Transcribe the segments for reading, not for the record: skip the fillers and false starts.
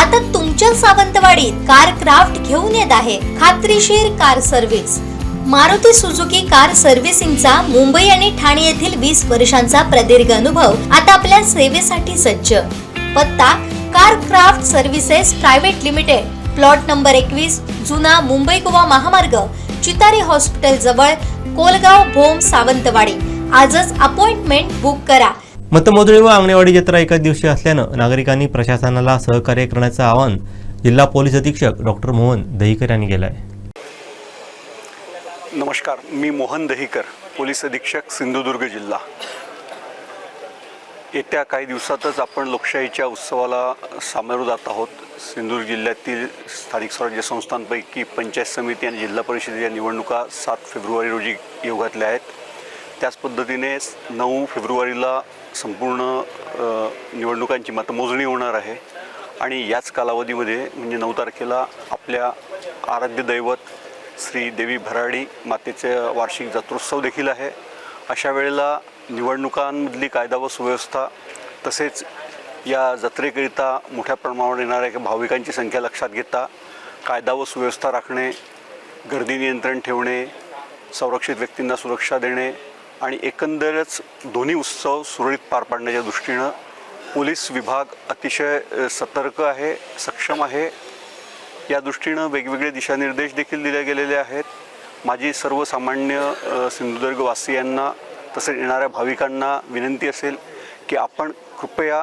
आता तुमच्या सावंतवाडीत car craft घेऊन येत आहे खात्रीशीर car service. Maruti Suzuki car सर्व्हिसिंगचा मुंबई आणि ठाणे येथील 20 वर्षांचा प्रदीर्घ अनुभव आता आपल्या सेवेसाठी सज्ज। पत्ता car craft services private limited, plot number 21, जुना मुंबई गोवा महामार्ग, चितारी हॉस्पिटल जवळ, कोलगाव भोम, सावंतवाडी। आजच अपॉइंटमेंट बुक करा। मतमोजणी व अंगणवाडी जत्रा एकाच दिवशी असल्यानं नागरिकांनी प्रशासनाला सहकार्य करण्याचं आवाहन जिल्हा पोलीस अधीक्षक डॉक्टर मोहन दहीकर यांनी केलं आहे। नमस्कार, मी मोहन दहीकर, पोलीस अधीक्षक, सिंधुदुर्ग जिल्हा। येत्या काही दिवसातच आपण लोकशाहीच्या उत्सवाला सामोरं जात आहोत। सिंधुदुर्ग जिल्ह्यातील स्थानिक स्वराज्य संस्थांपैकी पंचायत समिती आणि जिल्हा परिषदेच्या निवडणुका 7 फेब्रुवारी रोजी येऊ घातल्या आहेत। त्याच पद्धतीने 9 फेब्रुवारीला संपूर्ण निवडणुकांची मतमोजणी होणार आहे आणि याच कालावधीमध्ये म्हणजे 9 तारखेला आपल्या आराध्य दैवत श्री देवी भराडी मातेचे वार्षिक जत्रोत्सव देखील आहे। अशा वेळेला निवडणुकांमधली कायदा व सुव्यवस्था तसेच या जत्रेकरिता मोठ्या प्रमाणावर येणाऱ्या भाविकांची संख्या लक्षात घेता कायदा व सुव्यवस्था राखणे, गर्दी नियंत्रण ठेवणे, संरक्षित व्यक्तींना सुरक्षा देणे आणि एकंदरच दोन्ही उत्सव सुरळीत पार पाडण्याच्या दृष्टीनं पोलीस विभाग अतिशय सतर्क आहे, सक्षम आहे। या दृष्टीनं वेगवेगळे दिशानिर्देश देखील दिले गेलेले आहेत। माझी सर्वसामान्य सिंधुदुर्गवासियांना तसेच येणाऱ्या भाविकांना विनंती असेल की आपण कृपया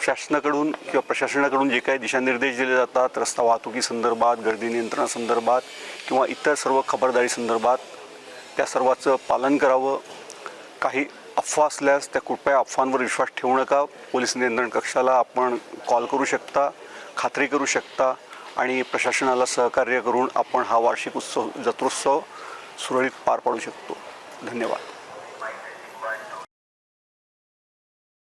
शासनाकडून किंवा प्रशासनाकडून जे काही दिशानिर्देश दिले जातात रस्ता वाहतुकीसंदर्भात, गर्दी नियंत्रणासंदर्भात किंवा इतर सर्व खबरदारीसंदर्भात त्या सर्वाचं पालन करावं। काही अफवा असल्यास त्या कृपया अफवांवर विश्वास ठेवू नका। पोलीस नियंत्रण कक्षाला आपण कॉल करू शकता, खात्री करू शकता आणि प्रशासनाला सहकार्य करून आपण हा वार्षिक जत्रोत्सव सुरळीत पार पाडू शकतो। धन्यवाद।